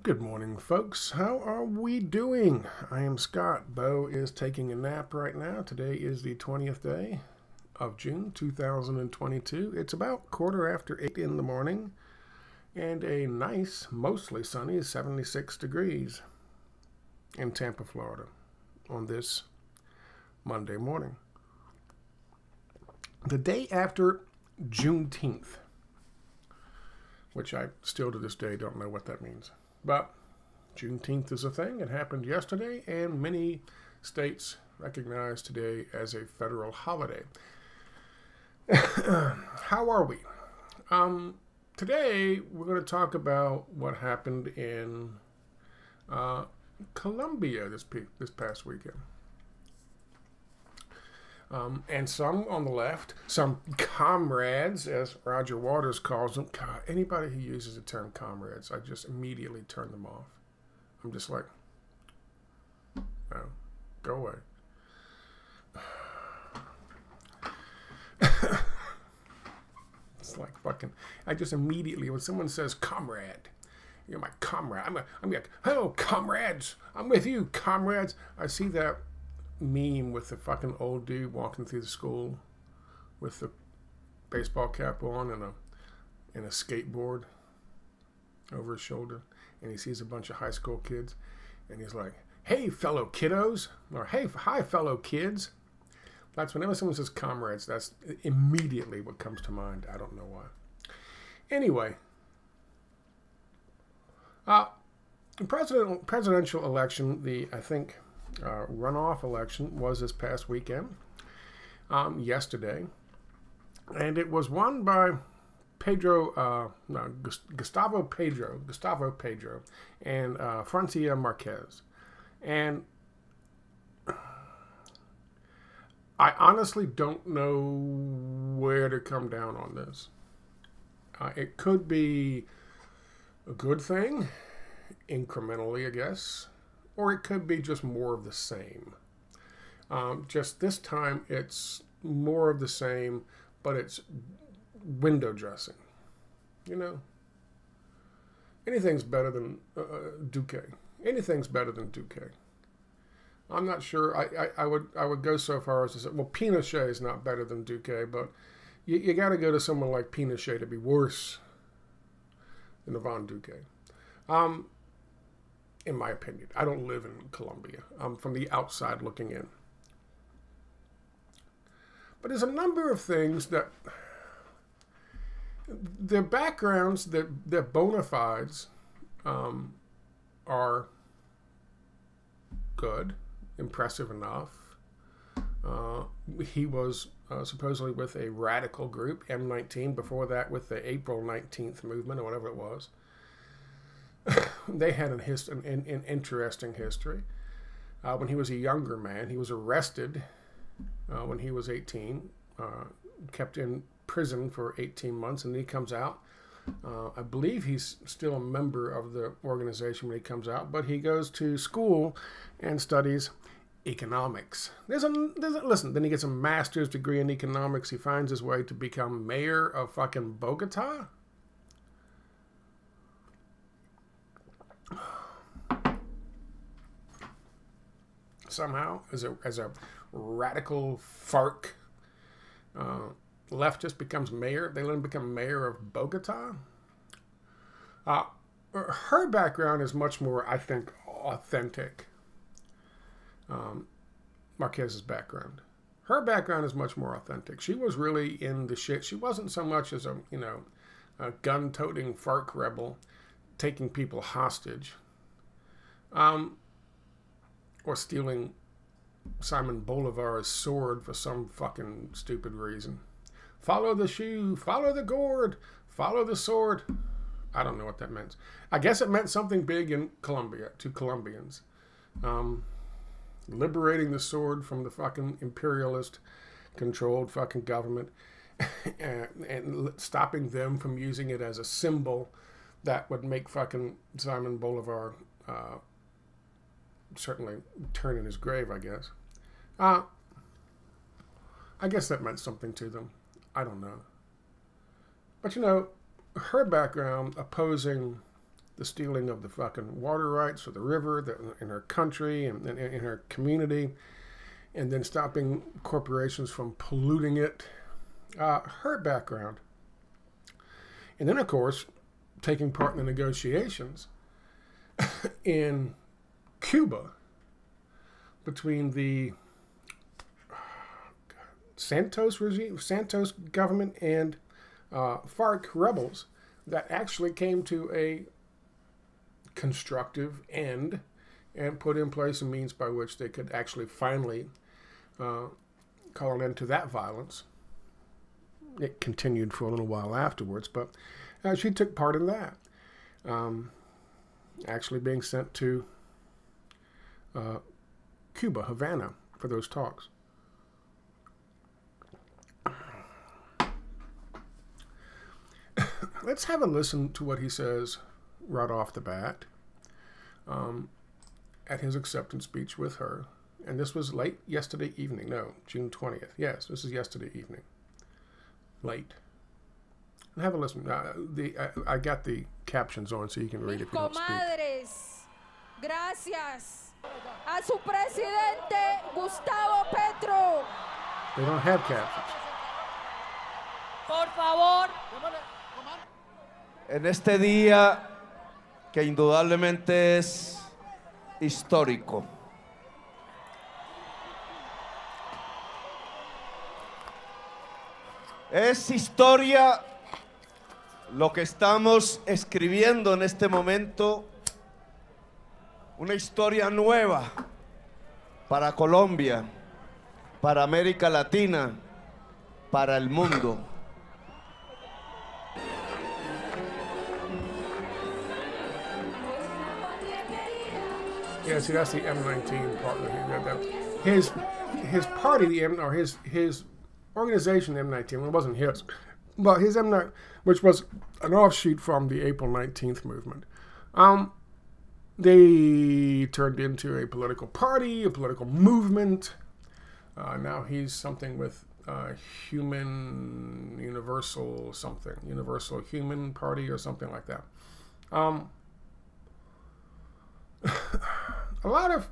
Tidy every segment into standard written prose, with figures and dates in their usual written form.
Good morning, folks. How are we doing? I am Scott. Bo is taking a nap right now. Today is the 20th day of June 2022. It's about 8:15 in the morning and a nice, mostly sunny 76 degrees in Tampa, Florida on this Monday morning. The day after Juneteenth, which I still to this day don't know what that means. But Juneteenth is a thing. It happened yesterday, and many states recognize today as a federal holiday. How are we? Today, we're going to talk about what happened in Colombia this past weekend. And some on the left, some comrades, as Roger Waters calls them. God, anybody who uses the term comrades, I just immediately turn them off. I'm just like, no, go away. It's like fucking, I just immediately, when someone says comrade, you're my comrade. I'm like, hello, comrades. I'm with you, comrades. I see that meme with the fucking old dude walking through the school with the baseball cap on and a skateboard over his shoulder, and he sees a bunch of high school kids, and he's like, "Hey, fellow kiddos," or "Hey, hi, fellow kids." That's whenever someone says comrades, that's immediately what comes to mind. I don't know why. Anyway, presidential election, I think runoff election was this past weekend, yesterday, and it was won by Gustavo Petro and Francia Marquez. And I honestly don't know where to come down on this. It could be a good thing, incrementally, I guess, or it could be just more of the same. Just this time, it's more of the same, but it's window dressing. You know? Anything's better than Duque. Anything's better than Duque. I'm not sure. I would go so far as to say, well, Pinochet is not better than Duque, but you got to go to someone like Pinochet to be worse than Ivan Duque. In my opinion. I don't live in Colombia. I'm from the outside looking in. But there's a number of things that their backgrounds, their bona fides are good, impressive enough. He was supposedly with a radical group, M19, before that with the April 19th movement or whatever it was. They had an interesting history. When he was a younger man, he was arrested when he was 18, kept in prison for 18 months, and then he comes out. I believe he's still a member of the organization when he comes out, but he goes to school and studies economics. Listen, then he gets a master's degree in economics. He finds his way to become mayor of fucking Bogota. Somehow, as a radical FARC leftist becomes mayor, they let him become mayor of Bogota. Her background is much more, I think, authentic. Marquez's background. Her background is much more authentic. She was really in the shit. She wasn't so much as a gun-toting FARC rebel taking people hostage. Or stealing Simon Bolivar's sword for some fucking stupid reason. Follow the shoe, follow the gourd, follow the sword. I don't know what that meant. I guess it meant something big in Colombia, to Colombians. Liberating the sword from the fucking imperialist-controlled fucking government and stopping them from using it as a symbol that would make fucking Simon Bolivar certainly turn in his grave, I guess. I guess that meant something to them. I don't know. But, her background opposing the stealing of the fucking water rights for the river in her country and in her community, and then stopping corporations from polluting it. Her background. And then, of course, taking part in the negotiations in Cuba between the Santos regime, Santos government, and FARC rebels that actually came to a constructive end and put in place a means by which they could actually finally call an end to that violence. It continued for a little while afterwards, but she took part in that. Actually being sent to Cuba, Havana, for those talks. Let's have a listen to what he says right off the bat at his acceptance speech with her. And this was late yesterday evening. No, June 20th. Yes, this is yesterday evening. Late. Have a listen. I got the captions on so you can read if you don't speak. Comadres, gracias a su presidente Gustavo Petro. They don't have captions. Por favor. En este día que indudablemente es histórico. Es historia lo que estamos escribiendo en este momento, una historia nueva para Colombia, para América Latina, para el mundo. Yeah, see, that's the M19 partner. His party, his organization, M19, well, it wasn't his, but his M19, which was an offshoot from the April 19th movement. They turned into a political party, a political movement. Now he's something with universal human party or something like that. A lot of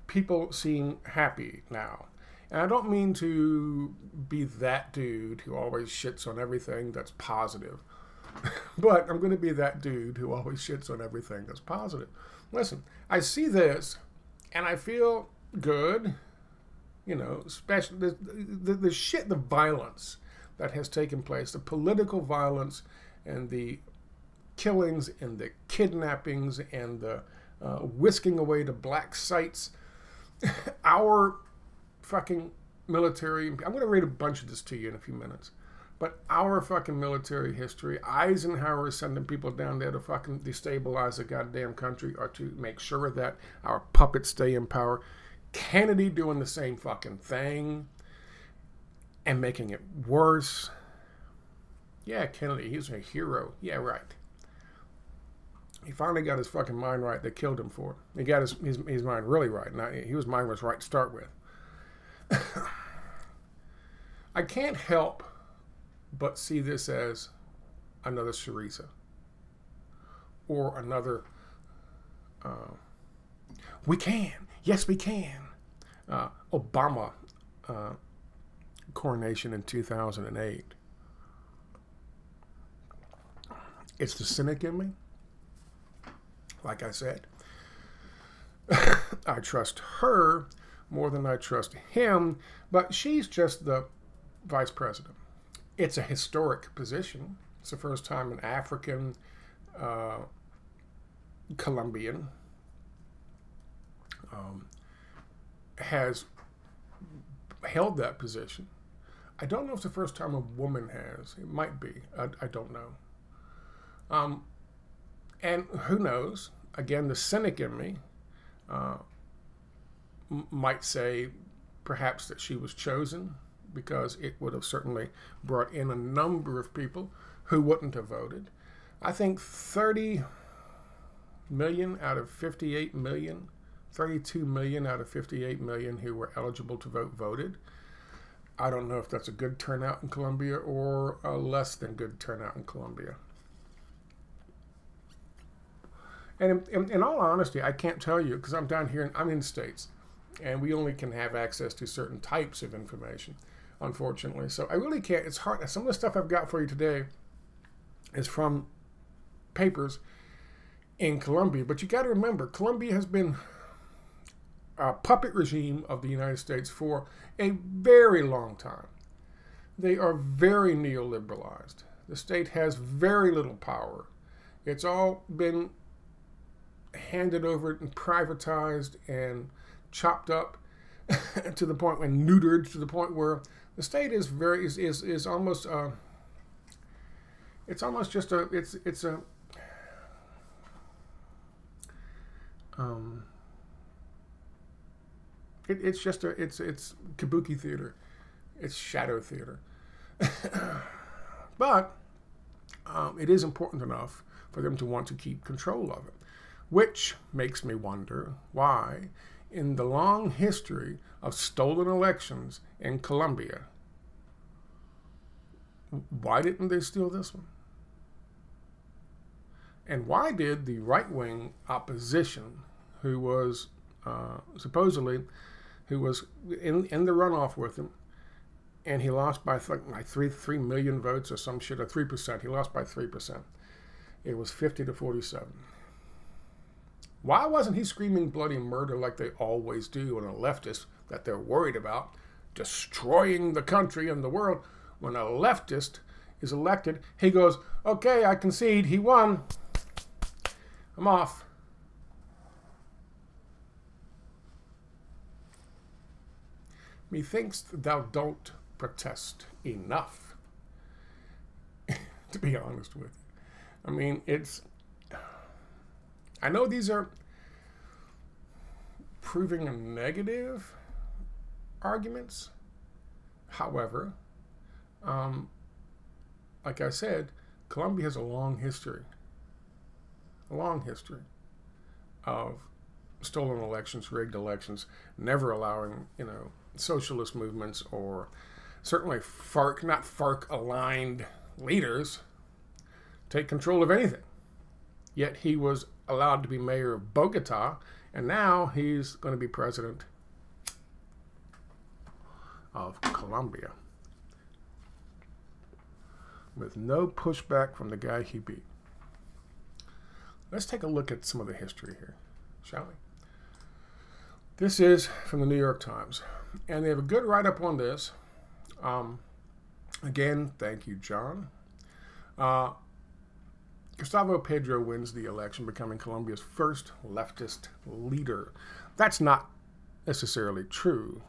people seem happy now. And I don't mean to be that dude who always shits on everything that's positive. But I'm going to be that dude who always shits on everything that's positive. Listen, I see this and I feel good. You know, especially the shit, the violence that has taken place, the political violence and the killings and the kidnappings and the whisking away to black sites. Our fucking military, I'm going to read a bunch of this to you in a few minutes, but our fucking military history, Eisenhower is sending people down there to fucking destabilize the goddamn country or to make sure that our puppets stay in power. Kennedy doing the same fucking thing and making it worse. Yeah, Kennedy, he's a hero. Yeah, right. He finally got his fucking mind right. They killed him for it. He got his mind really right. Now, his mind was right to start with. I can't help but see this as another Syriza or another we can. Yes, we can. Obama coronation in 2008. It's the cynic in me. Like I said, I trust her more than I trust him, but she's just the vice president. It's a historic position. It's the first time an African Colombian has held that position. I don't know if it's the first time a woman has. It might be. I don't know. And who knows? Again, the cynic in me might say perhaps that she was chosen because it would have certainly brought in a number of people who wouldn't have voted. I think 30 million out of 58 million, 32 million out of 58 million who were eligible to vote voted. I don't know if that's a good turnout in Colombia or a less than good turnout in Colombia. And in all honesty, I can't tell you because I'm down here and I'm in the States, and we only can have access to certain types of information, unfortunately. So I really can't. It's hard. Some of the stuff I've got for you today is from papers in Colombia, but you got to remember, Colombia has been a puppet regime of the United States for a very long time. They are very neoliberalized. The state has very little power. It's all been handed over and privatized and chopped up to the point when neutered to the point where the state is very is almost it's almost just a it's just a it's kabuki theater. It's shadow theater. But it is important enough for them to want to keep control of it, which makes me wonder why, in the long history of stolen elections in Colombia, why didn't they steal this one? And why did the right-wing opposition, who was supposedly, who was in the runoff with him, and he lost by like 3 million votes or some shit, or 3%. He lost by 3%. It was 50 to 47. Why wasn't he screaming bloody murder like they always do on a leftist that they're worried about destroying the country and the world? When a leftist is elected, he goes, okay, I concede, he won. I'm off. Methinks thou don't protest enough, to be honest with you. I mean, I know these are proving a negative arguments. However, like I said, Colombia has a long history of stolen elections, rigged elections, never allowing, socialist movements or certainly FARC, not FARC-aligned leaders take control of anything. Yet he was allowed to be mayor of Bogota, and now he's going to be president of Colombia with no pushback from the guy he beat. Let's take a look at some of the history here, shall we? This is from the New York Times, and they have a good write-up on this. Again, thank you, John. Gustavo Petro wins the election, becoming Colombia's first leftist leader. That's not necessarily true.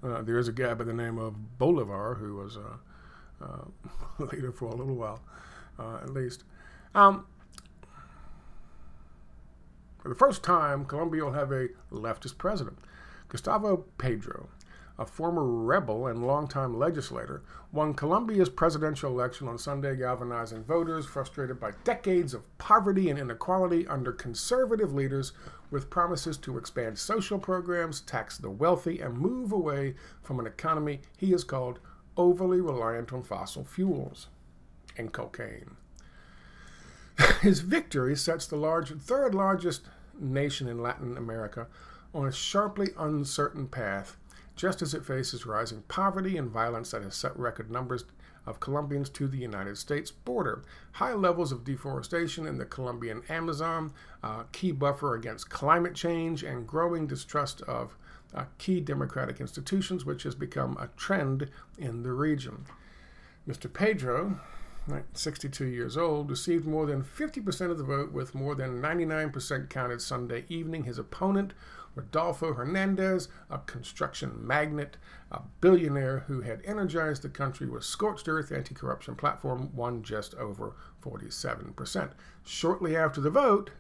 There is a guy by the name of Bolivar who was a leader for a little while, at least. For the first time, Colombia will have a leftist president. Gustavo Petro, a former rebel and longtime legislator, won Colombia's presidential election on Sunday, galvanizing voters frustrated by decades of poverty and inequality under conservative leaders, with promises to expand social programs, tax the wealthy, and move away from an economy he has called overly reliant on fossil fuels and cocaine. His victory sets the third largest nation in Latin America on a sharply uncertain path, just as it faces rising poverty and violence that has set record numbers of Colombians to the United States border. High levels of deforestation in the Colombian Amazon, key buffer against climate change, and growing distrust of key democratic institutions, which has become a trend in the region. Mr. Petro, 62 years old, received more than 50% of the vote, with more than 99% counted Sunday evening. His opponent, Rodolfo Hernandez, a construction magnate, a billionaire who had energized the country with scorched earth anti-corruption platform, won just over 47%. Shortly after the vote,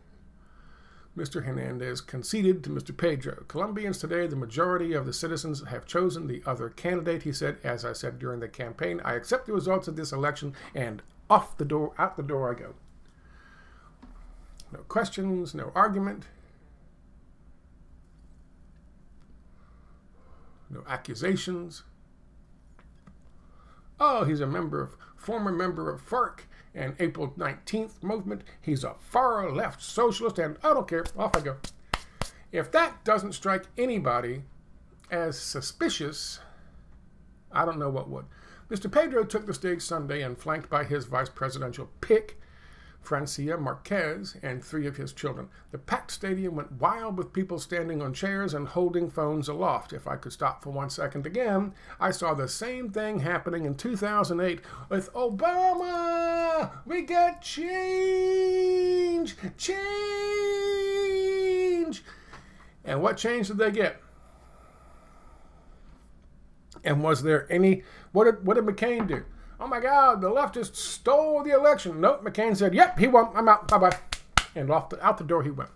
Mr. Hernandez conceded to Mr. Petro. Colombians today, the majority of the citizens have chosen the other candidate, he said. As I said during the campaign, I accept the results of this election, and out the door I go. No questions, no argument, no accusations. Oh, he's a former member of FARC, and April 19th movement. He's a far-left socialist, and I don't care. Off I go. If that doesn't strike anybody as suspicious, I don't know what would. Mr. Pedro took the stage Sunday and flanked by his vice presidential pick, Francia Marquez, and 3 of his children. The packed stadium went wild with people standing on chairs and holding phones aloft. If I could stop for 1 second again, I saw the same thing happening in 2008 with Obama. We got change! Change! And what change did they get? And was there any... What did McCain do? Oh my God, the leftists stole the election. Nope, McCain said, yep, he won. I'm out. Bye-bye. And out the door he went.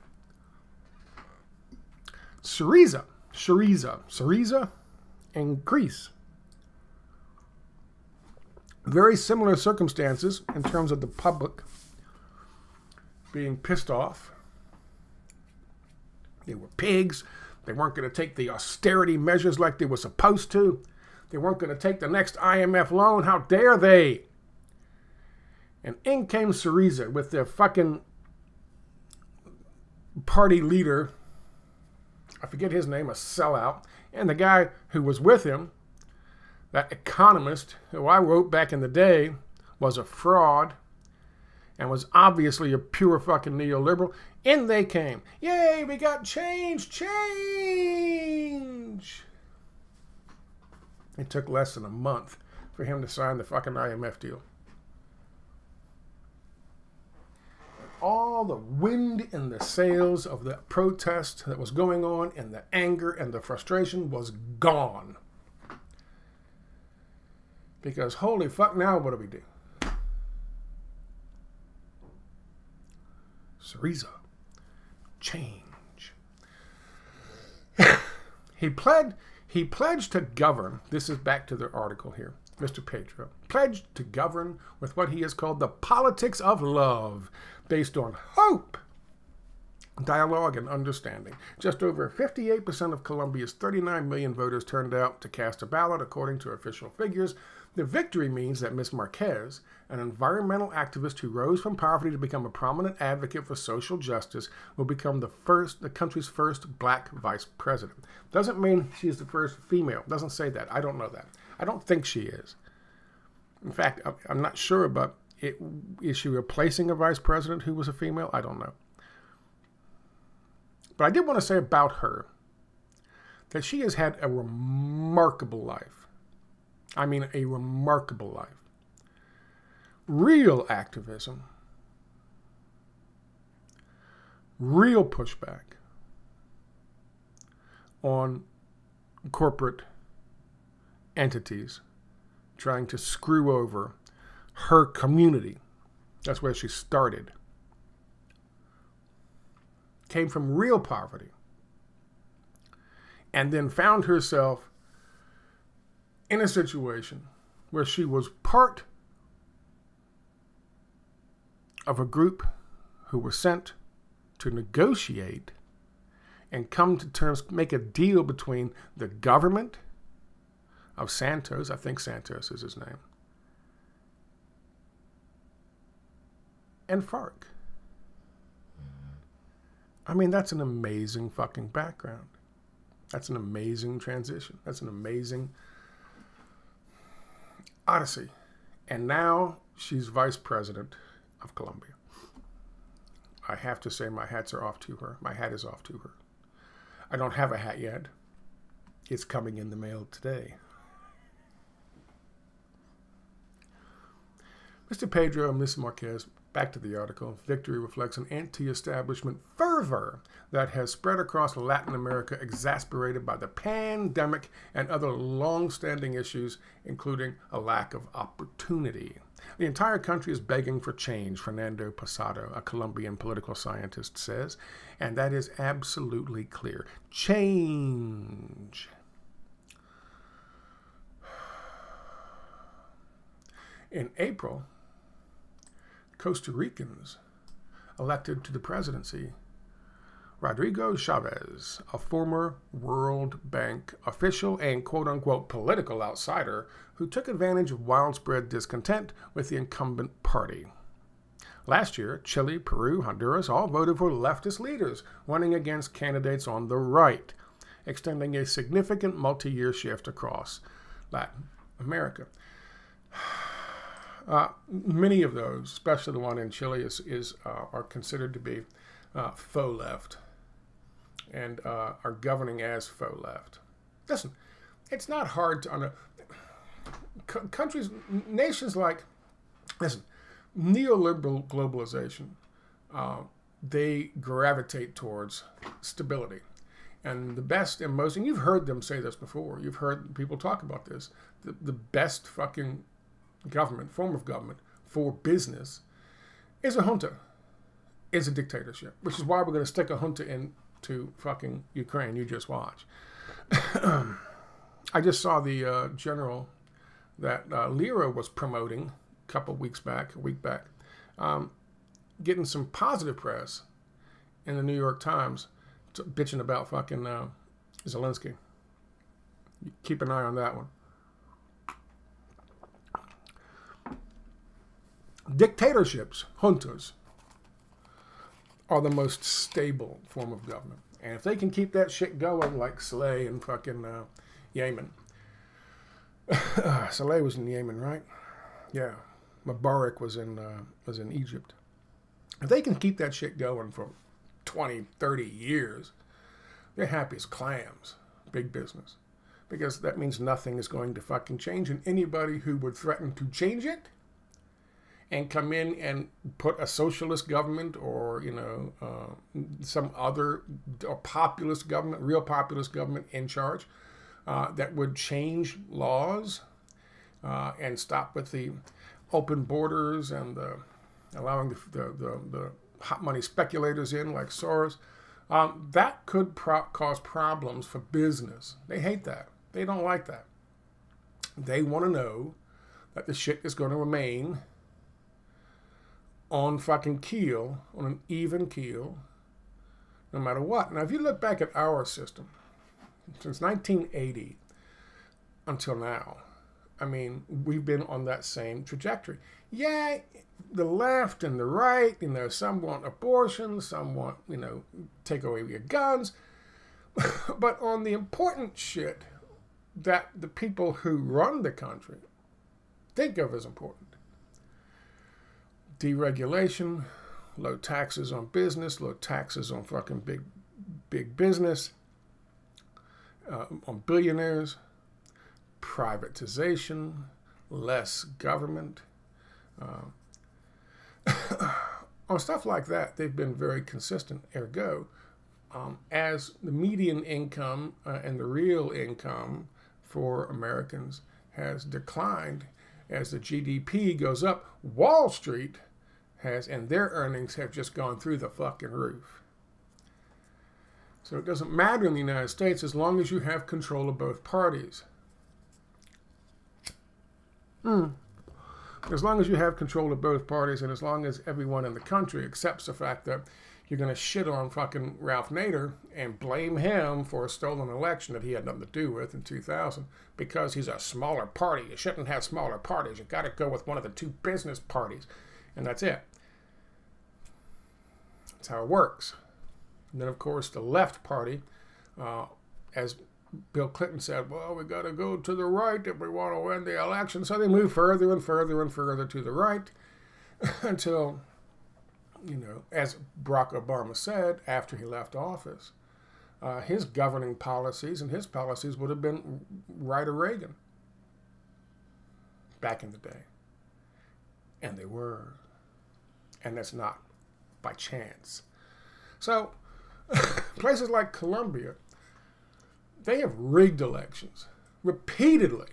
Syriza in Greece. Very similar circumstances in terms of the public being pissed off. They were pigs. They weren't going to take the austerity measures like they were supposed to. They weren't going to take the next IMF loan. How dare they? And in came Syriza with their fucking party leader. I forget his name, a sellout. And the guy who was with him, that economist who I wrote back in the day, was a fraud and was obviously a pure fucking neoliberal. In they came. Yay, we got change, change. It took less than a month for him to sign the fucking IMF deal. All the wind in the sails of the protest that was going on and the anger and the frustration was gone. Because holy fuck, now what do we do? Syriza. Change. He pledged to govern, this is back to the article here, Mr. Petro, pledged to govern with what he has called the politics of love, based on hope, dialogue, and understanding. Just over 58% of Colombia's 39 million voters turned out to cast a ballot, according to official figures. The victory means that Ms. Marquez, an environmental activist who rose from poverty to become a prominent advocate for social justice, will become the country's first black vice president. Doesn't mean she's the first female. Doesn't say that. I don't know that. I don't think she is. In fact, I'm not sure about it. Is she replacing a vice president who was a female? I don't know. But I did want to say about her that she has had a remarkable life. I mean, a remarkable life. Real activism. Real pushback on corporate entities trying to screw over her community. That's where she started. Came from real poverty. And then found herself in a situation where she was part of a group who were sent to negotiate and come to terms, make a deal between the government of Santos, I think Santos is his name, and FARC. I mean, that's an amazing fucking background. That's an amazing transition. That's an amazing odyssey. And now she's vice president of Colombia. I have to say my hats are off to her. My hat is off to her. I don't have a hat yet. It's coming in the mail today. Mr. Pedro and Ms. Marquez, back to the article. Victory reflects an anti-establishment fervor that has spread across Latin America, exasperated by the pandemic and other long-standing issues, including a lack of opportunity. The entire country is begging for change, Fernando Posada, a Colombian political scientist, says, and that is absolutely clear. Change. In April, Costa Ricans elected to the presidency Rodrigo Chavez, a former World Bank official and quote-unquote political outsider who took advantage of widespread discontent with the incumbent party. Last year, Chile, Peru, Honduras all voted for leftist leaders running against candidates on the right, extending a significant multi-year shift across Latin America. Many of those, especially the one in Chile, are considered to be faux left and are governing as faux left. Listen, it's not hard to countries, nations like, listen, neoliberal globalization, they gravitate towards stability. And the best and most, and you've heard them say this before, you've heard people talk about this, the best fucking government, form of government for business is a junta, is a dictatorship, which is why we're going to stick a junta into fucking Ukraine. You just watch. I just saw the general that Lira was promoting a week back, getting some positive press in the New York Times, bitching about fucking Zelensky. Keep an eye on that one. Dictatorships, juntas, are the most stable form of government. And if they can keep that shit going like Saleh and fucking Yemen. Saleh was in Yemen, right? Yeah. Mubarak was in Egypt. If they can keep that shit going for 20, 30 years, they're happy as clams, big business. Because that means nothing is going to fucking change, and anybody who would threaten to change it and come in and put a socialist government or, some other or populist government, real populist government in charge that would change laws and stop with the open borders and allowing the hot money speculators in like Soros, that could cause problems for business. They hate that. They don't like that. They want to know that the shit is going to remain on fucking keel, on an even keel, no matter what. Now, if you look back at our system, since 1980 until now, I mean, we've been on that same trajectory. Yeah, the left and the right, some want abortion, some want, take away your guns. But on the important shit that the people who run the country think of as important, deregulation, low taxes on business, low taxes on fucking big business, on billionaires, privatization, less government. On stuff like that, they've been very consistent. Ergo, as the median income and the real income for Americans has declined, as the GDP goes up, Wall Street has, and their earnings have just gone through the fucking roof. So it doesn't matter in the United States as long as you have control of both parties. As long as you have control of both parties, and as long as everyone in the country accepts the fact that you're going to shit on fucking Ralph Nader and blame him for a stolen election that he had nothing to do with in 2000 because he's a smaller party. You shouldn't have smaller parties. You got to go with one of the two business parties, and that's it. That's how it works. And then, of course, the left party, as Bill Clinton said, well, we got to go to the right if we want to win the election. So they move further and further and further to the right until, as Barack Obama said after he left office, his governing policies and his policies would have been right of Reagan back in the day. And they were. And that's not by chance. So places like Colombia, they have rigged elections repeatedly.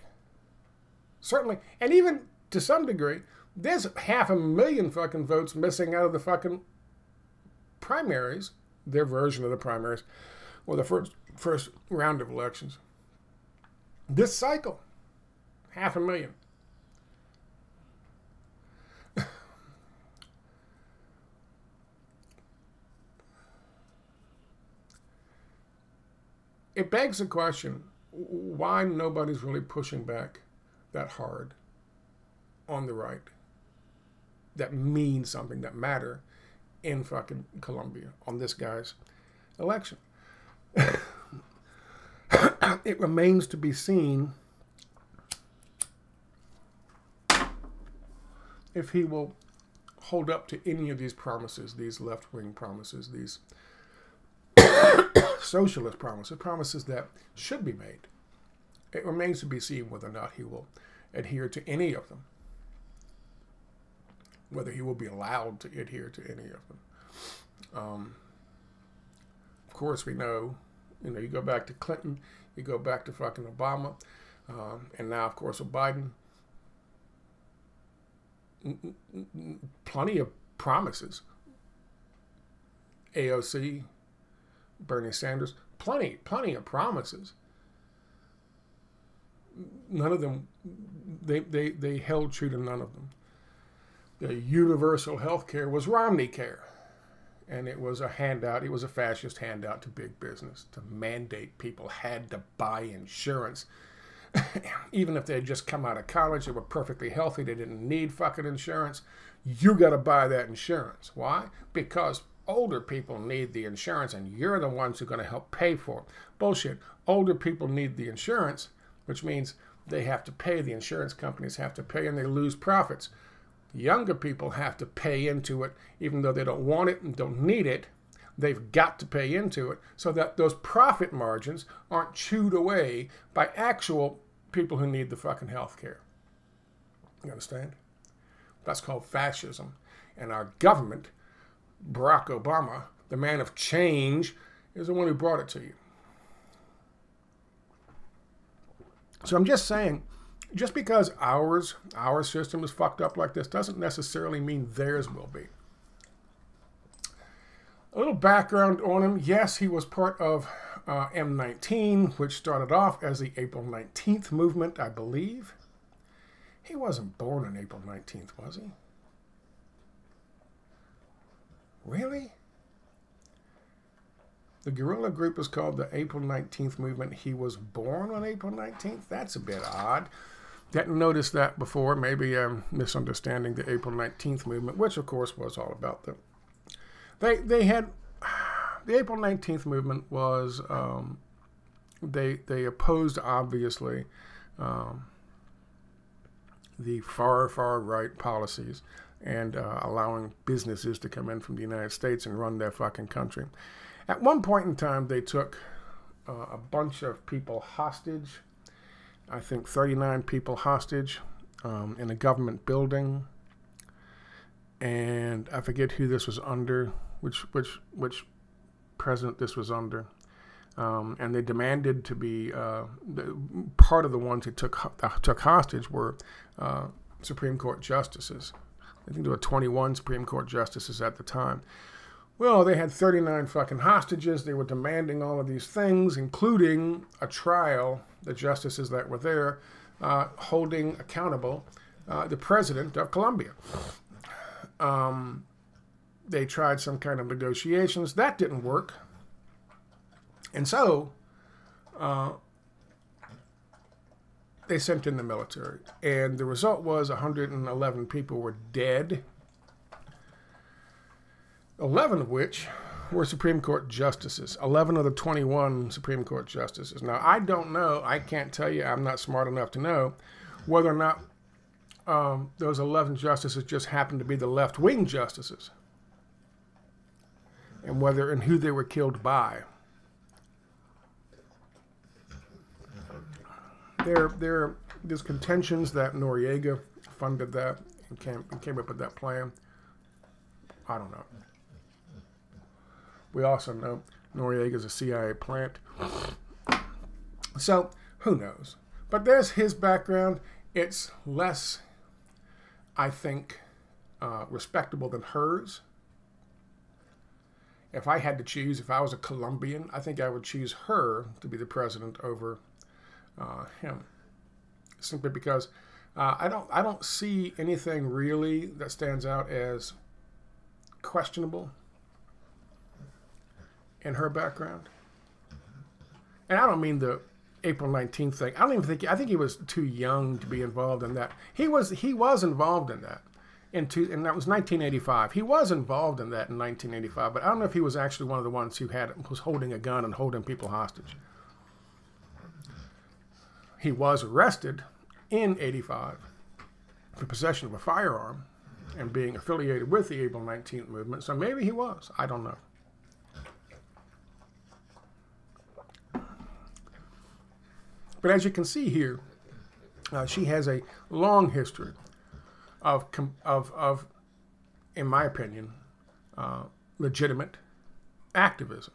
Certainly. And even to some degree, there's 500,000 fucking votes missing out of the fucking primaries, their version of the primaries, or the first round of elections. This cycle, 500,000. It begs the question, why nobody's really pushing back that hard on the right? that mean something, that matter in fucking Colombia on this guy's election. It remains to be seen if he will hold up to any of these promises, these left-wing promises, these socialist promises, promises that should be made. It remains to be seen whether or not he will adhere to any of them, whether he will be allowed to adhere to any of them. Of course, we know, you go back to Clinton, you go back to fucking Obama, and now, of course, with Biden. Plenty of promises. AOC, Bernie Sanders, plenty of promises. None of them, they held true to none of them. The universal health care was Romney care. And it was a handout, it was a fascist handout to big business to mandate people had to buy insurance. Even if they had just come out of college, they were perfectly healthy, they didn't need fucking insurance. You got to buy that insurance. Why? Because older people need the insurance and you're the ones who are going to help pay for it. Bullshit. Older people need the insurance, which means they have to pay, the insurance companies have to pay, and they lose profits. Younger people have to pay into it, even though they don't want it and don't need it. They've got to pay into it so that those profit margins aren't chewed away by actual people who need the fucking health care. You understand? That's called fascism. And our government, Barack Obama, the man of change, is the one who brought it to you. So I'm just saying, just because our system is fucked up like this doesn't necessarily mean theirs will be. A little background on him. Yes, he was part of M19, which started off as the April 19th movement, I believe. He wasn't born on April 19th, was he? Really? The guerrilla group is called the April 19th movement. He was born on April 19th? That's a bit odd. Didn't notice that before. Maybe I'm misunderstanding the April 19th movement, which of course was all about the... They had... The April 19th movement was... They opposed, obviously, the far right policies and allowing businesses to come in from the United States and run their fucking country. At one point in time, they took a bunch of people hostage. I think 39 people hostage in a government building. And I forget who this was under, which president this was under. And they demanded to be, part of the ones who took hostage were Supreme Court justices. I think there were 21 Supreme Court justices at the time. Well, they had 39 fucking hostages. They were demanding all of these things, including a trial, the justices that were there, holding accountable the president of Colombia. They tried some kind of negotiations. That didn't work. And so they sent in the military. And the result was 111 people were dead. 11 of which were Supreme Court justices. 11 of the 21 Supreme Court justices. Now, I don't know, I can't tell you, I'm not smart enough to know whether or not those 11 justices just happened to be the left-wing justices. And whether and who they were killed by. There's contentions that Noriega funded that and came up with that plan. I don't know. We also know Noriega's a CIA plant. So, who knows? But there's his background. It's less, I think, respectable than hers. If I had to choose, if I was a Colombian, I think I would choose her to be the president over him. Simply because I don't see anything really that stands out as questionable in her background. And I don't mean the April 19th thing. I think he was too young to be involved in that. He was involved in that. and that was 1985. He was involved in that in 1985, but I don't know if he was actually one of the ones who was holding a gun and holding people hostage. He was arrested in 85 for possession of a firearm and being affiliated with the April 19th movement, so maybe he was. I don't know. But as you can see here, she has a long history of in my opinion, legitimate activism.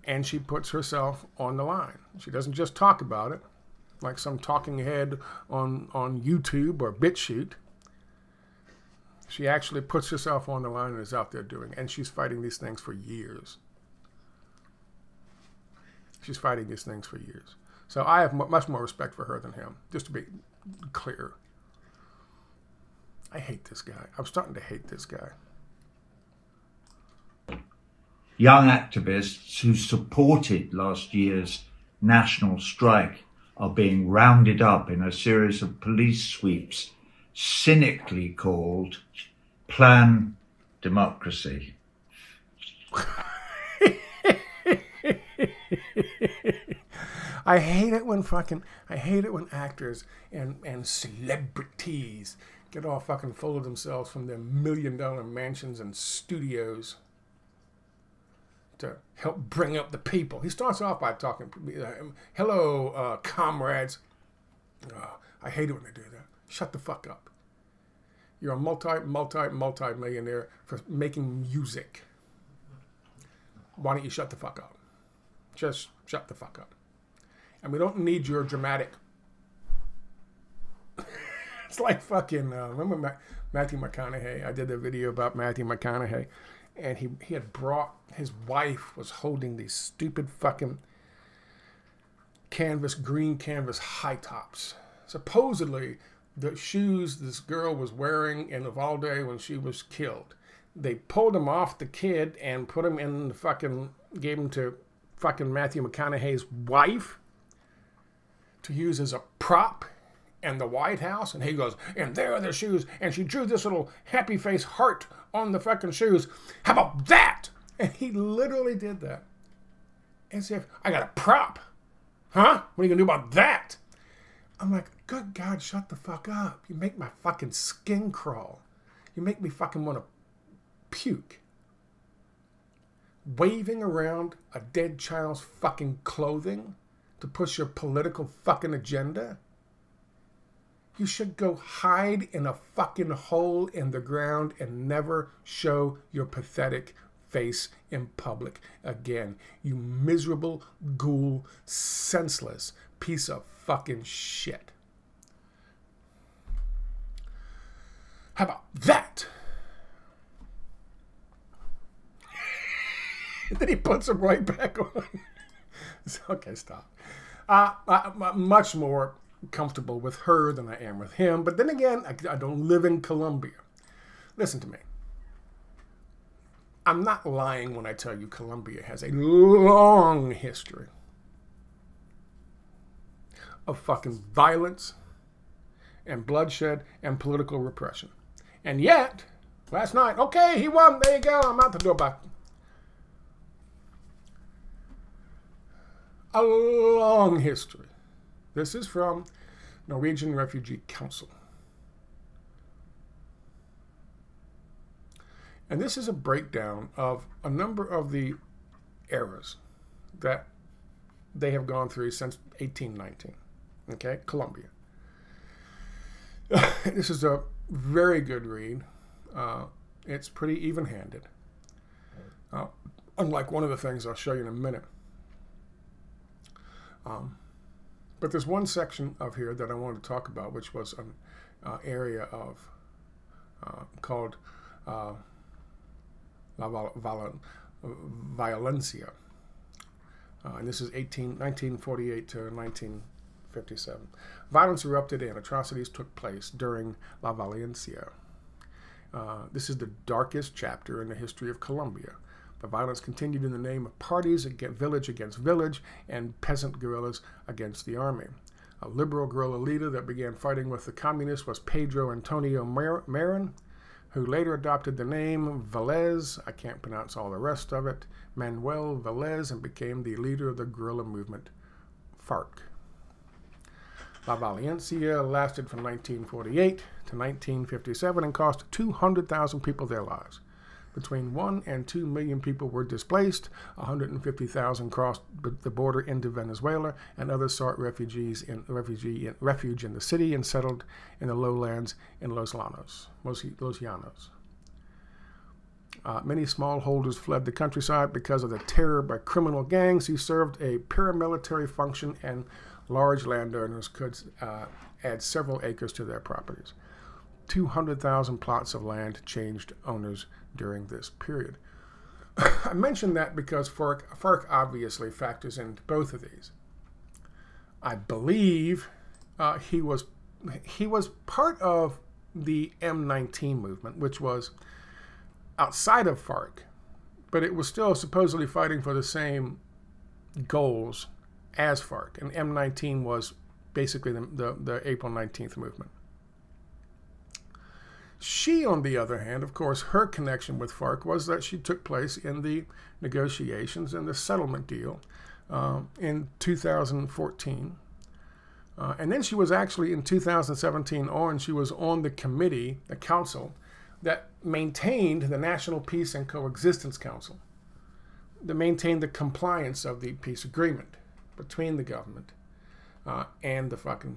And she puts herself on the line. She doesn't just talk about it like some talking head on YouTube or BitChute. She actually puts herself on the line and is out there doing it. And she's fighting these things for years. She's fighting these things for years. So I have much more respect for her than him, just to be clear. I hate this guy. I'm starting to hate this guy. Young activists who supported last year's national strike are being rounded up in a series of police sweeps cynically called Plan Democracy. I hate it when actors and celebrities get all fucking full of themselves from their $1 million mansions and studios to help bring up the people. He starts off by talking, hello, comrades. I hate it when they do that. Shut the fuck up. You're a multi-millionaire for making music. Why don't you shut the fuck up? Just shut the fuck up. And we don't need your dramatic. It's like fucking, remember Matthew McConaughey? I did a video about Matthew McConaughey. And he had brought, his wife was holding these stupid fucking green canvas high tops. Supposedly, the shoes this girl was wearing in Uvalde when she was killed. They pulled them off the kid and put them in the fucking, gave them to fucking Matthew McConaughey's wife to use as a prop in the White House. And he goes, and there are the shoes. And she drew this little happy face heart on the fucking shoes. How about that? And he literally did that. As if, I got a prop. Huh? What are you going to do about that? I'm like, good God, shut the fuck up. You make my fucking skin crawl. You make me fucking want to puke. Waving around a dead child's fucking clothing to push your political fucking agenda? You should go hide in a fucking hole in the ground and never show your pathetic face in public again. You miserable, ghoul, senseless piece of fucking shit. How about that? Then he puts them right back on. Okay, stop. I'm much more comfortable with her than I am with him. But then again, I don't live in Colombia. Listen to me. I'm not lying when I tell you Colombia has a long history of fucking violence and bloodshed and political repression. And yet, last night, okay, he won. There you go. I'm out the door back. A long history. This is from Norwegian Refugee Council. And this is a breakdown of a number of the eras that they have gone through since 1819. Okay, Colombia. This is a very good read. It's pretty even-handed. Unlike one of the things I'll show you in a minute. But there's one section of here that I wanted to talk about, which was an area of called La Violencia. And this is 1948 to 1957. Violence erupted and atrocities took place during La Violencia. This is the darkest chapter in the history of Colombia. The violence continued in the name of parties, village against village, and peasant guerrillas against the army. A liberal guerrilla leader that began fighting with the communists was Pedro Antonio Marin, who later adopted the name Velez, I can't pronounce all the rest of it, Manuel Velez, and became the leader of the guerrilla movement, FARC. La Valencia lasted from 1948 to 1957 and cost 200,000 people their lives. Between 1 and 2 million people were displaced, 150,000 crossed the border into Venezuela, and others sought refuge in the city and settled in the lowlands in Los Llanos. Many smallholders fled the countryside because of the terror by criminal gangs who served a paramilitary function, and large landowners could add several acres to their properties. 200,000 plots of land changed owners during this period. I mention that because FARC obviously factors into both of these. I believe he was part of the M19 movement, which was outside of FARC, but it was still supposedly fighting for the same goals as FARC, and M19 was basically the April 19th movement. She, on the other hand, of course, her connection with FARC was that she took place in the negotiations and the settlement deal in 2014. And then she was actually, in 2017 on, she was on the committee, the council, that maintained the National Peace and Coexistence Council, that maintained the compliance of the peace agreement between the government and FARC.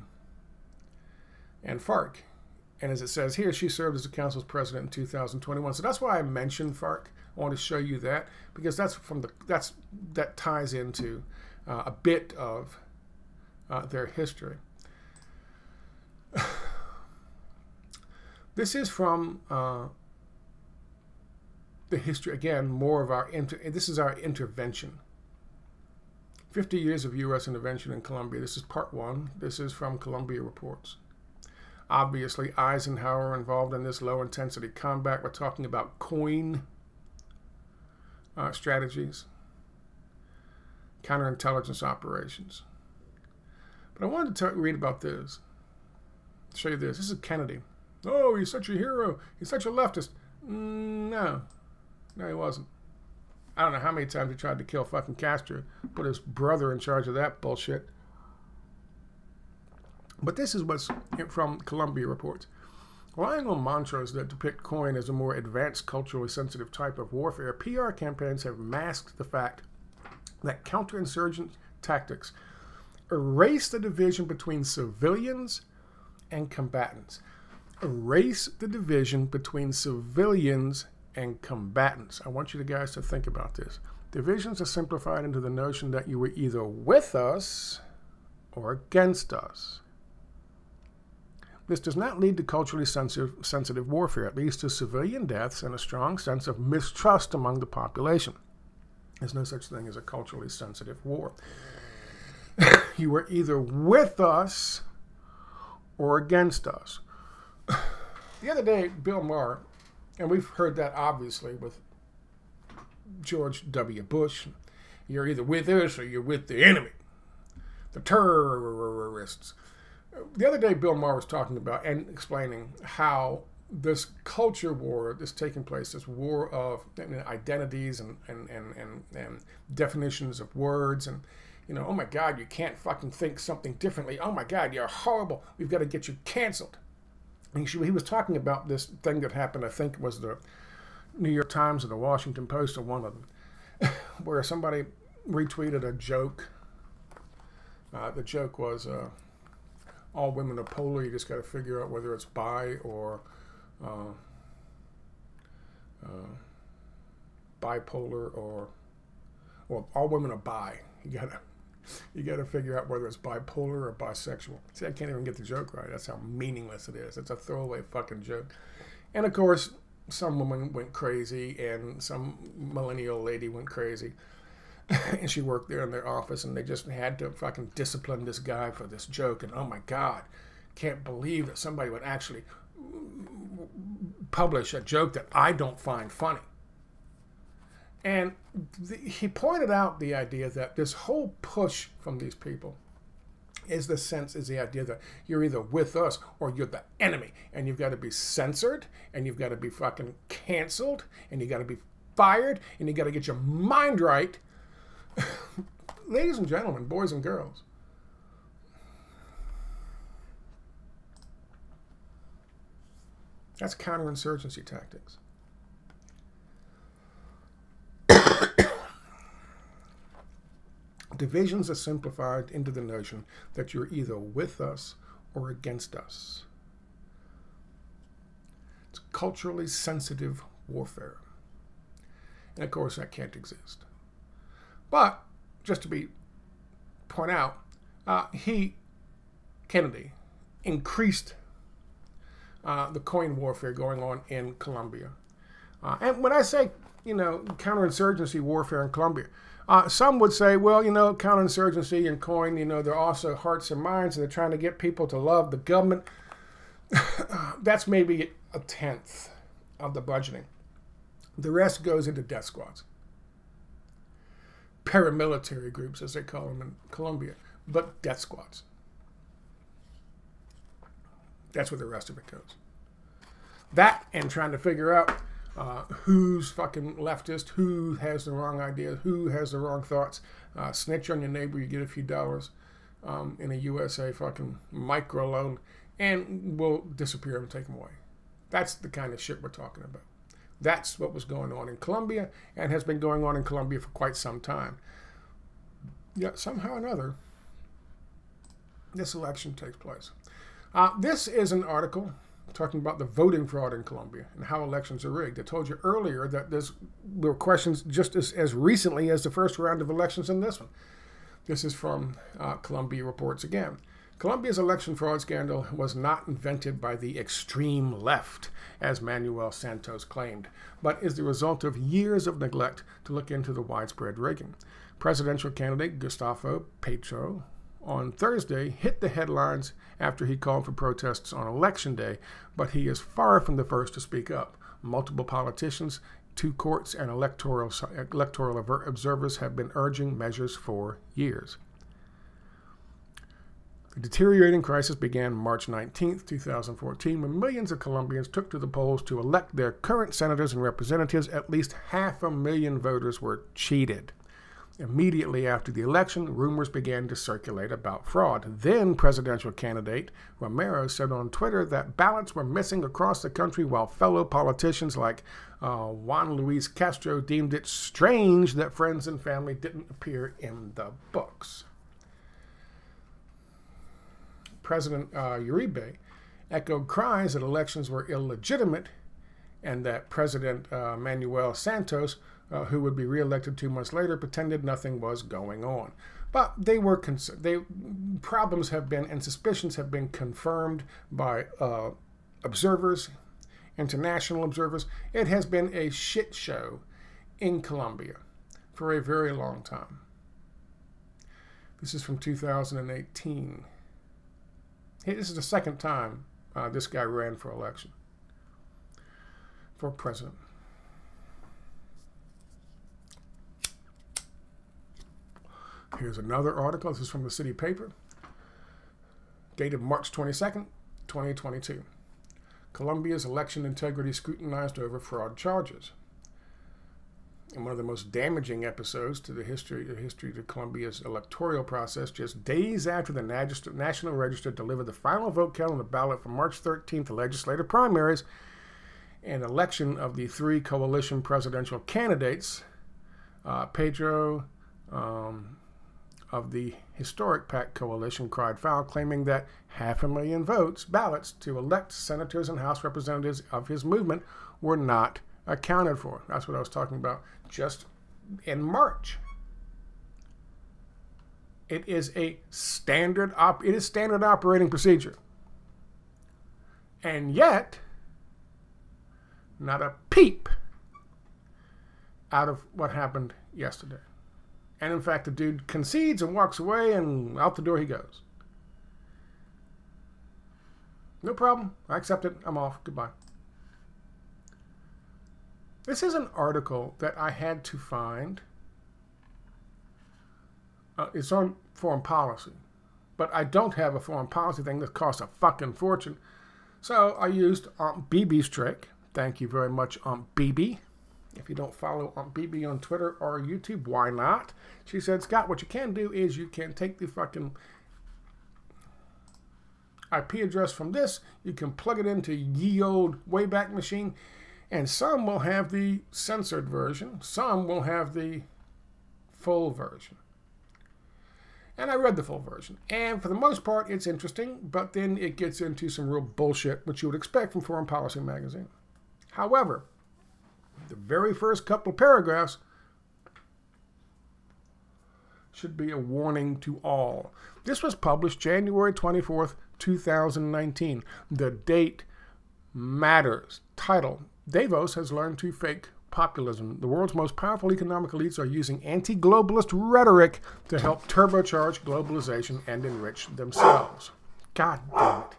And as it says here, she served as the council's president in 2021. So that's why I mentioned FARC. I want to show you that because that ties into a bit of their history. This is from the history, again, more of our, this is our intervention. 50 years of U.S. intervention in Colombia. This is part 1. This is from Colombia Reports. Obviously, Eisenhower involved in this low-intensity combat. We're talking about coin strategies, counterintelligence operations. But I wanted to read about this, show you this. This is Kennedy. Oh, he's such a hero. He's such a leftist. No, he wasn't. I don't know how many times he tried to kill fucking Castro, put his brother in charge of that bullshit. But this is what's from Colombia Reports. Relying on mantras that depict coin as a more advanced, culturally sensitive type of warfare, PR campaigns have masked the fact that counterinsurgent tactics erase the division between civilians and combatants. Erase the division between civilians and combatants. I want you guys to think about this. Divisions are simplified into the notion that you were either with us or against us. This does not lead to culturally sensitive warfare. It leads to civilian deaths and a strong sense of mistrust among the population. There's no such thing as a culturally sensitive war. You were either with us or against us. The other day, Bill Maher, and we've heard that obviously with George W. Bush, you're either with us or you're with the enemy, the terrorists. The other day, Bill Maher was talking about and explaining how this culture war that's taking place, this war of identities and definitions of words, and oh my God, you can't fucking think something differently. Oh my God, you're horrible. We've got to get you canceled. And he was talking about this thing that happened, I think it was the New York Times or the Washington Post or one of them, where somebody retweeted a joke. The joke was, all women are polar. You just got to figure out whether it's bi or bipolar or all women are bi. You gotta figure out whether it's bipolar or bisexual. See, I can't even get the joke right. That's how meaningless it is. It's a throwaway fucking joke. And of course, some woman went crazy and some millennial lady went crazy. And she worked there in their office, and they just had to fucking discipline this guy for this joke. And oh my God, can't believe that somebody would actually publish a joke that I don't find funny. And he pointed out the idea that this whole push from these people is the idea that you're either with us or you're the enemy, and you've got to be censored, and you've got to be fucking canceled, and you got to be fired, and you got to get your mind right. Ladies and gentlemen, boys and girls, that's counterinsurgency tactics. Divisions are simplified into the notion that you're either with us or against us. It's culturally sensitive warfare. And of course, that can't exist. But, just to point out, Kennedy, increased the coin warfare going on in Colombia. And when I say, counterinsurgency warfare in Colombia, some would say, well, counterinsurgency and coin, they're also hearts and minds, and they're trying to get people to love the government. That's maybe a tenth of the budgeting. The rest goes into death squads. Paramilitary groups, as they call them in Colombia, but death squads. That's where the rest of it goes. That and trying to figure out who's fucking leftist, who has the wrong ideas, who has the wrong thoughts. Snitch on your neighbor, you get a few dollars in a USA fucking micro loan, and we'll disappear and take them away. That's the kind of shit we're talking about. That's what was going on in Colombia and has been going on in Colombia for quite some time. Yet somehow or another, this election takes place. This is an article talking about the voting fraud in Colombia and how elections are rigged. I told you earlier that there were questions just as recently as the first round of elections in this one. This is from Colombia Reports again. Colombia's election fraud scandal was not invented by the extreme left, as Manuel Santos claimed, but is the result of years of neglect to look into the widespread rigging. Presidential candidate Gustavo Petro on Thursday hit the headlines after he called for protests on Election Day, but he is far from the first to speak up. Multiple politicians, two courts, and electoral observers have been urging measures for years. The deteriorating crisis began March 19, 2014, when millions of Colombians took to the polls to elect their current senators and representatives. At least 500,000 voters were cheated. Immediately after the election, rumors began to circulate about fraud. Then presidential candidate Romero said on Twitter that ballots were missing across the country, while fellow politicians like Juan Luis Castro deemed it strange that friends and family didn't appear in the books. President Uribe echoed cries that elections were illegitimate and that President Manuel Santos, who would be reelected 2 months later, pretended nothing was going on. But they were problems have been and suspicions have been confirmed by observers, international observers. It has been a shit show in Colombia for a very long time. This is from 2018. This is the second time this guy ran for election, for president. Here's another article. This is from the City Paper, dated March 22nd, 2022. Colombia's election integrity scrutinized over fraud charges. In one of the most damaging episodes to the history of Colombia's electoral process, just days after the National Register delivered the final vote count on the ballot for March 13th, the legislative primaries, and election of the three coalition presidential candidates, Petro of the historic PAC coalition cried foul, claiming that 500,000 ballots to elect senators and House representatives of his movement were not accounted for. That's what I was talking about just in March. It is a standard operating procedure. And yet, not a peep out of what happened yesterday. And in fact, the dude concedes and walks away, and out the door he goes. No problem. I accept it. I'm off. Goodbye. This is an article that I had to find. It's on foreign policy, but I don't have a foreign policy thing that costs a fucking fortune. So I used Aunt Bibi's trick. Thank you very much, Aunt Bibi. If you don't follow Aunt Bibi on Twitter or YouTube, why not? She said, Scott, what you can do is you can take the fucking IP address from this, you can plug it into ye old Wayback Machine, and some will have the censored version, some will have the full version. And I read the full version, and for the most part it's interesting, but then it gets into some real bullshit, which you would expect from Foreign Policy magazine. However, the very first couple paragraphs should be a warning to all. This was published January 24th, 2019. The date matters. Title: Davos has learned to fake populism. The world's most powerful economic elites are using anti-globalist rhetoric to help turbocharge globalization and enrich themselves. God damn it.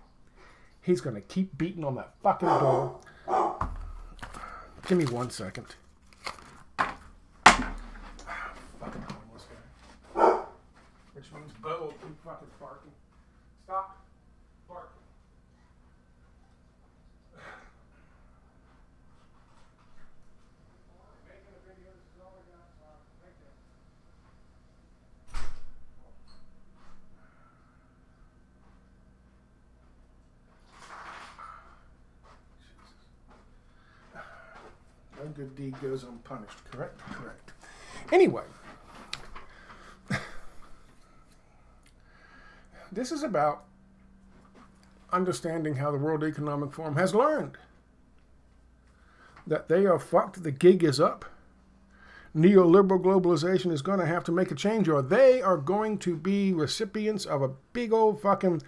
He's going to keep beating on that fucking door. Give me 1 second. Fucking homeless guy. Which means Bo will keep fucking barking. Stop barking. Making a video, this is all I got. Thank you. No good deed goes unpunished, correct? Correct. Anyway, this is about understanding how the World Economic Forum has learned that they are fucked, the gig is up, neoliberal globalization is going to have to make a change, or they are going to be recipients of a big old fucking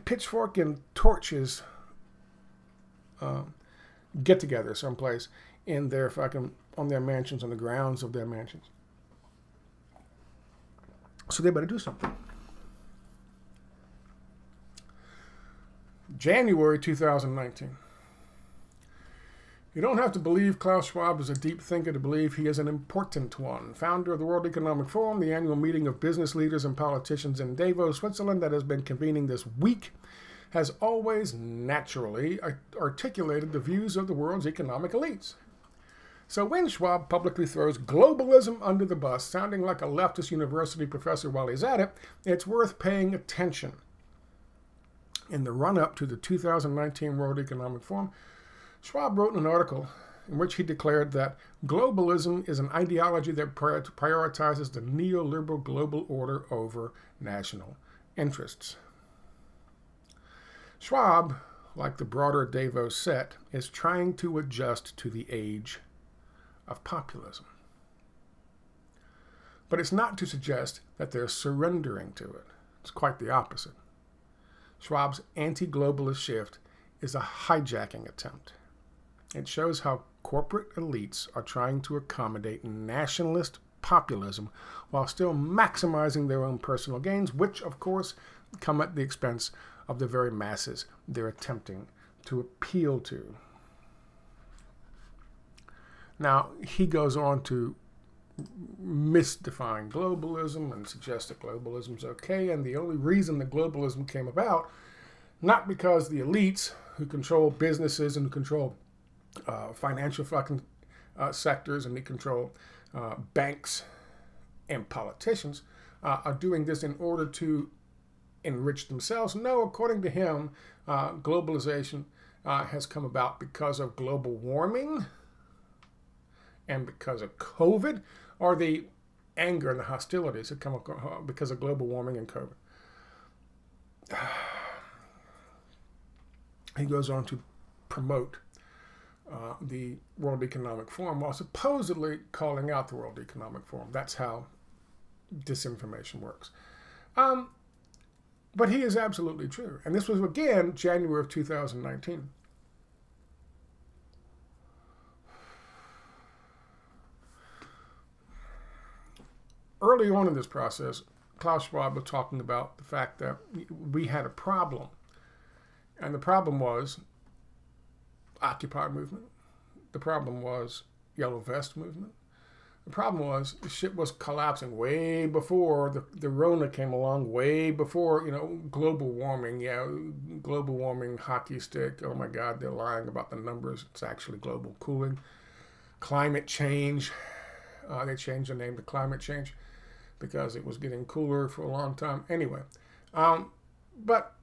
pitchfork and torches get together someplace in their fucking, on their mansions, on the grounds of their mansions. So they better do something. January 2019. You don't have to believe Klaus Schwab is a deep thinker to believe he is an important one. Founder of the World Economic Forum, the annual meeting of business leaders and politicians in Davos, Switzerland, that has been convening this week, has always naturally articulated the views of the world's economic elites. So when Schwab publicly throws globalism under the bus, sounding like a leftist university professor while he's at it, it's worth paying attention. In the run-up to the 2019 World Economic Forum, Schwab wrote an article in which he declared that globalism is an ideology that prioritizes the neoliberal global order over national interests. Schwab, like the broader Davos set, is trying to adjust to the age of populism. But it's not to suggest that they're surrendering to it. It's quite the opposite. Schwab's anti-globalist shift is a hijacking attempt. It shows how corporate elites are trying to accommodate nationalist populism while still maximizing their own personal gains, which, of course, come at the expense of the very masses they're attempting to appeal to. Now, he goes on to misdefine globalism and suggest that globalism is okay, and the only reason that globalism came about, not because the elites who control businesses and who control financial fucking sectors and they control banks and politicians are doing this in order to enrich themselves. No, according to him, globalization has come about because of global warming and because of COVID, or the anger and the hostilities that come because of global warming and COVID. He goes on to promote the World Economic Forum while supposedly calling out the World Economic Forum. That's how disinformation works. But he is absolutely true. And this was, again, January of 2019. Early on in this process, Klaus Schwab was talking about the fact that we had a problem. And the problem was Occupy movement. The problem was Yellow Vest movement. The problem was the shit was collapsing way before the Rona came along, way before, you know, global warming. Yeah, global warming, hockey stick. Oh my God, they're lying about the numbers. It's actually global cooling. Climate change. They changed the name to climate change because it was getting cooler for a long time. Anyway, but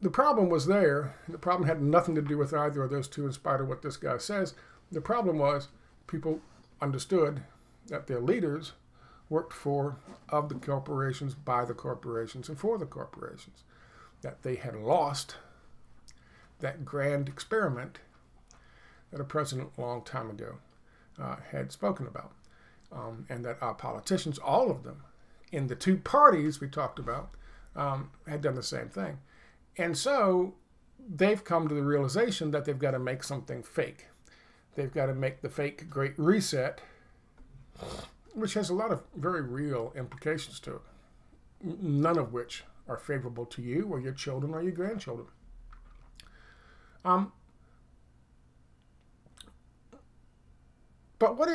the problem was there. The problem had nothing to do with either of those two, in spite of what this guy says. The problem was people understood that their leaders worked for, of the corporations, by the corporations, and for the corporations. That they had lost that grand experiment that a president a long time ago had spoken about. And that our politicians, all of them, in the two parties we talked about, had done the same thing. And so they've come to the realization that they've got to make something fake. They've got to make the fake Great Reset, which has a lot of very real implications to it, none of which are favorable to you or your children or your grandchildren. But what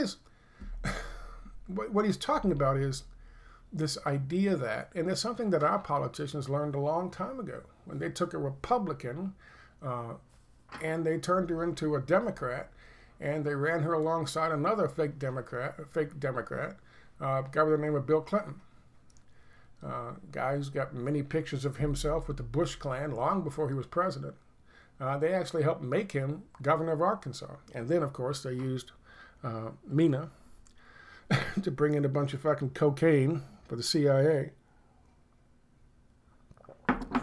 he's talking about is this idea that, and it's something that our politicians learned a long time ago, when they took a Republican and they turned her into a Democrat, and they ran her alongside another fake Democrat, guy by the name of Bill Clinton. Guy who's got many pictures of himself with the Bush clan long before he was president. They actually helped make him governor of Arkansas. And then, of course, they used Mina to bring in a bunch of fucking cocaine for the CIA.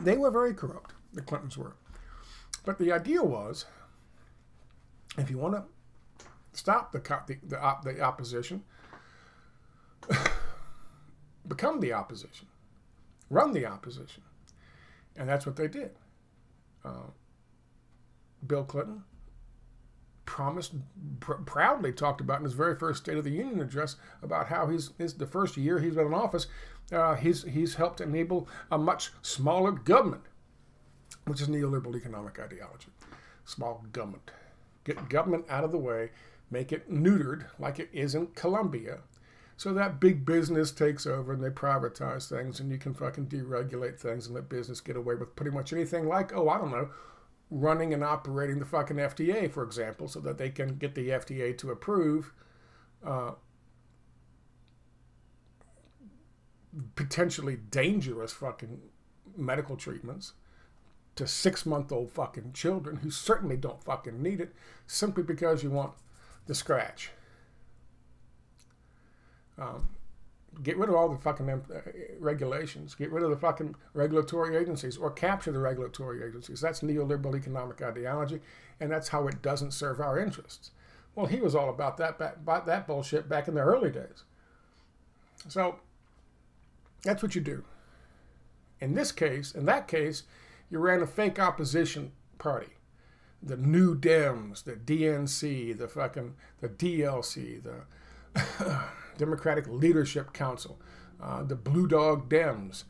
They were very corrupt, the Clintons were. But the idea was, if you want to stop the opposition, become the opposition, run the opposition. And that's what they did. Bill Clinton proudly talked about in his very first State of the Union address about how the first year he's been in office, he's helped enable a much smaller government, which is neoliberal economic ideology. Small government. Get government out of the way, make it neutered like it is in Colombia, so that big business takes over and they privatize things and you can fucking deregulate things and let business get away with pretty much anything, like, oh, I don't know, running and operating the fucking FDA, for example, so that they can get the FDA to approve potentially dangerous fucking medical treatments to 6-month-old fucking children who certainly don't fucking need it, simply because you want the scratch. Get rid of all the fucking regulations. Get rid of the fucking regulatory agencies, or capture the regulatory agencies. That's neoliberal economic ideology, and that's how it doesn't serve our interests. Well, he was all about that bullshit back in the early days. So that's what you do. In that case, you ran a fake opposition party. The New Dems, the DNC, the DLC, the Democratic Leadership Council, the Blue Dog Dems.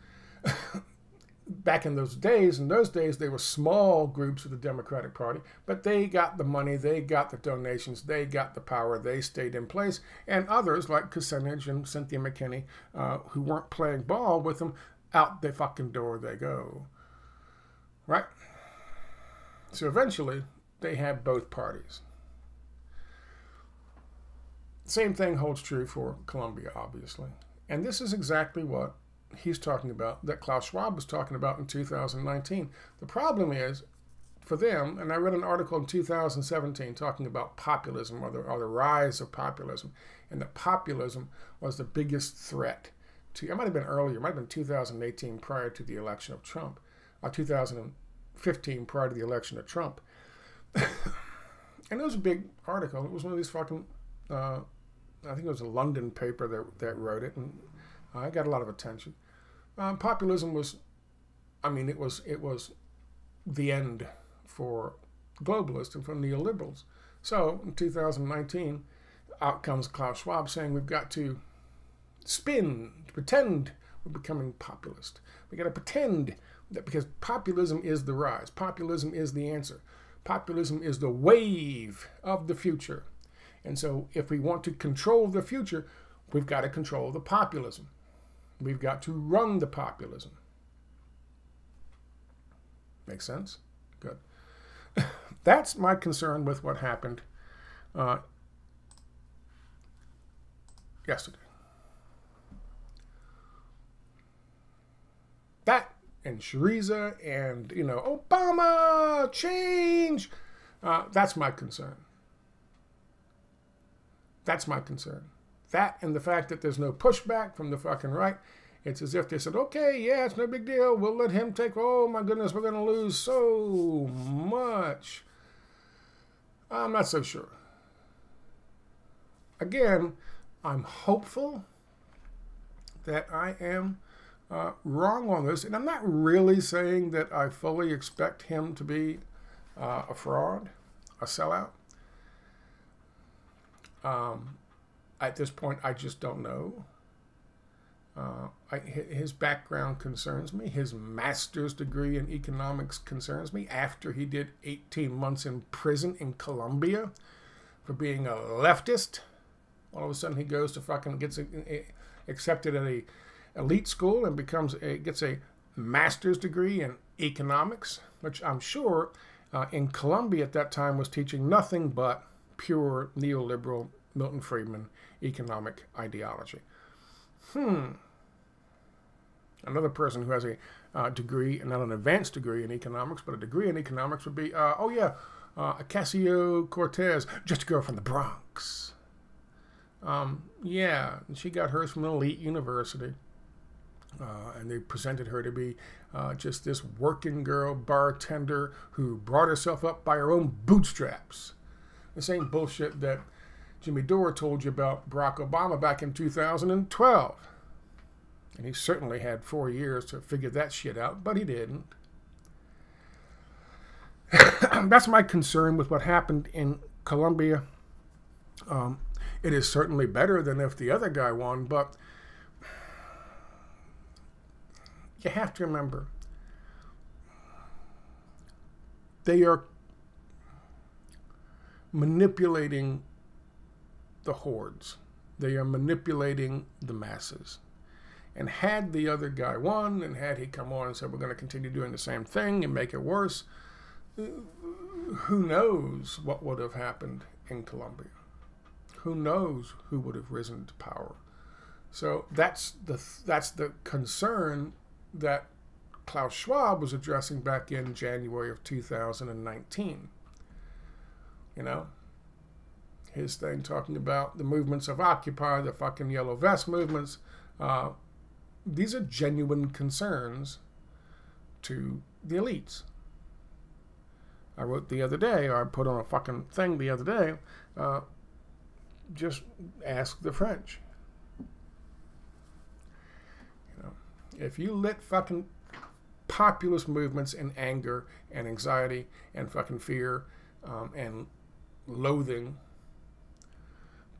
Back in those days, they were small groups of the Democratic Party, but they got the money, they got the donations, they got the power, they stayed in place, and others like Kucinich and Cynthia McKinney, who weren't playing ball with them, out the fucking door they go. Right? So eventually, they had both parties. Same thing holds true for Colombia, obviously. And this is exactly what he's talking about, that Klaus Schwab was talking about in 2019. The problem is, for them, and I read an article in 2017 talking about populism, or the rise of populism, and that populism was the biggest threat to, it might have been earlier, it might have been 2018 prior to the election of Trump, or 2015 prior to the election of Trump. And it was a big article. It was one of these fucking, I think it was a London paper that wrote it, and I got a lot of attention. Populism was, it was the end for globalists and for neoliberals. So in 2019, out comes Klaus Schwab saying we've got to pretend we're becoming populist. We got to pretend that, because populism is the rise. Populism is the answer. Populism is the wave of the future. And so if we want to control the future, we've got to control the populism. We've got to run the populism. Make sense? Good. That's my concern with what happened yesterday. That and Syriza and, you know, Obama, change. That's my concern. That's my concern. That and the fact that there's no pushback from the fucking right. It's as if they said, okay, yeah, it's no big deal. We'll let him take, oh my goodness, we're going to lose so much. I'm not so sure. Again, I'm hopeful that I am wrong on this. And I'm not really saying that I fully expect him to be a fraud, a sellout. At this point, I just don't know. His background concerns me. His master's degree in economics concerns me after he did 18 months in prison in Colombia for being a leftist. All of a sudden he goes to fucking gets accepted at a elite school and gets a master's degree in economics, which I'm sure in Colombia at that time was teaching nothing but pure neoliberal Milton Friedman economic ideology. Another person who has a degree, not an advanced degree in economics, but a degree in economics would be, Ocasio-Cortez, just a girl from the Bronx. Yeah, she got hers from an elite university. And they presented her to be just this working girl bartender who brought herself up by her own bootstraps. The same bullshit that Jimmy Dore told you about Barack Obama back in 2012. And he certainly had 4 years to figure that shit out, but he didn't. That's my concern with what happened in Colombia. It is certainly better than if the other guy won, but you have to remember, they are manipulating the hordes. They are manipulating the masses. And had the other guy won, and had he come on and said, we're going to continue doing the same thing and make it worse, who knows what would have happened in Colombia? Who knows who would have risen to power? So that's the concern that Klaus Schwab was addressing back in January of 2019. You know, his thing talking about the movements of Occupy, the fucking yellow vest movements. These are genuine concerns to the elites. I wrote the other day, or I put on a fucking thing the other day, just ask the French. You know, if you let fucking populist movements in anger and anxiety and fucking fear and loathing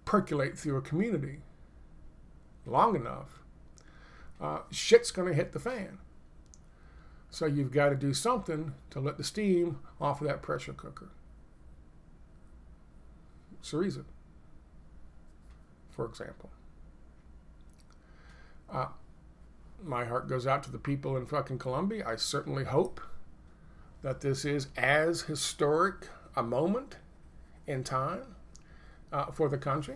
percolate through a community long enough, shit's going to hit the fan. So you've got to do something to let the steam off of that pressure cooker. Syriza, for example. My heart goes out to the people in fucking Colombia. I certainly hope that this is as historic a moment in time for the country.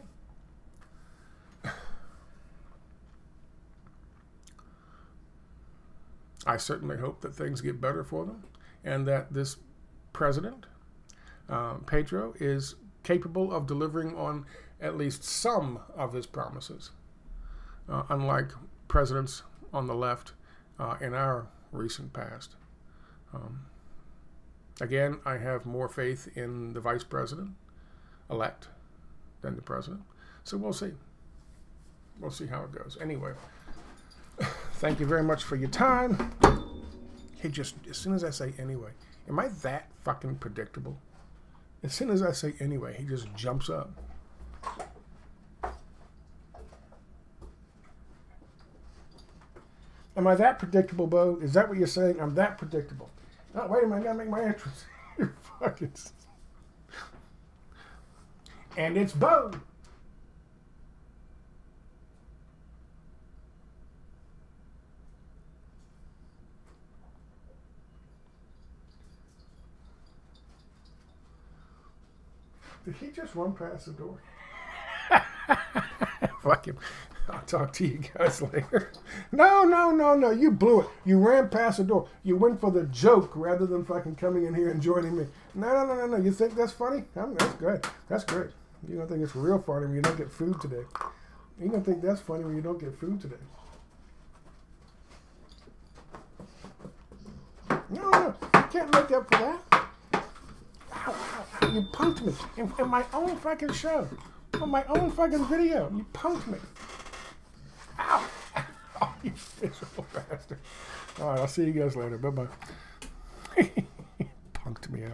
I certainly hope that things get better for them and that this president, Petro, is capable of delivering on at least some of his promises, unlike presidents on the left in our recent past. Again, I have more faith in the vice president-elect than the president. So we'll see. We'll see how it goes. Anyway, thank you very much for your time. Hey, just as soon as I say anyway, am I that fucking predictable? As soon as I say anyway, he just jumps up. Am I that predictable, Bo? Is that what you're saying? I'm that predictable. Oh, wait a minute, I gotta make my entrance. You're fucking... And it's Bo. Did he just run past the door? Fuck him. I'll talk to you guys later. No. You blew it. You ran past the door. You went for the joke rather than fucking coming in here and joining me. No. You think that's funny? That's good. That's great. You're going to think it's real funny when you don't get food today. You're going to think that's funny when you don't get food today. No. You can't make up for that. Ow. You punked me in my own fucking show. On my own fucking video. You punked me. Ow. Oh, you miserable bastard. All right, I'll see you guys later. Bye-bye. Punked me out.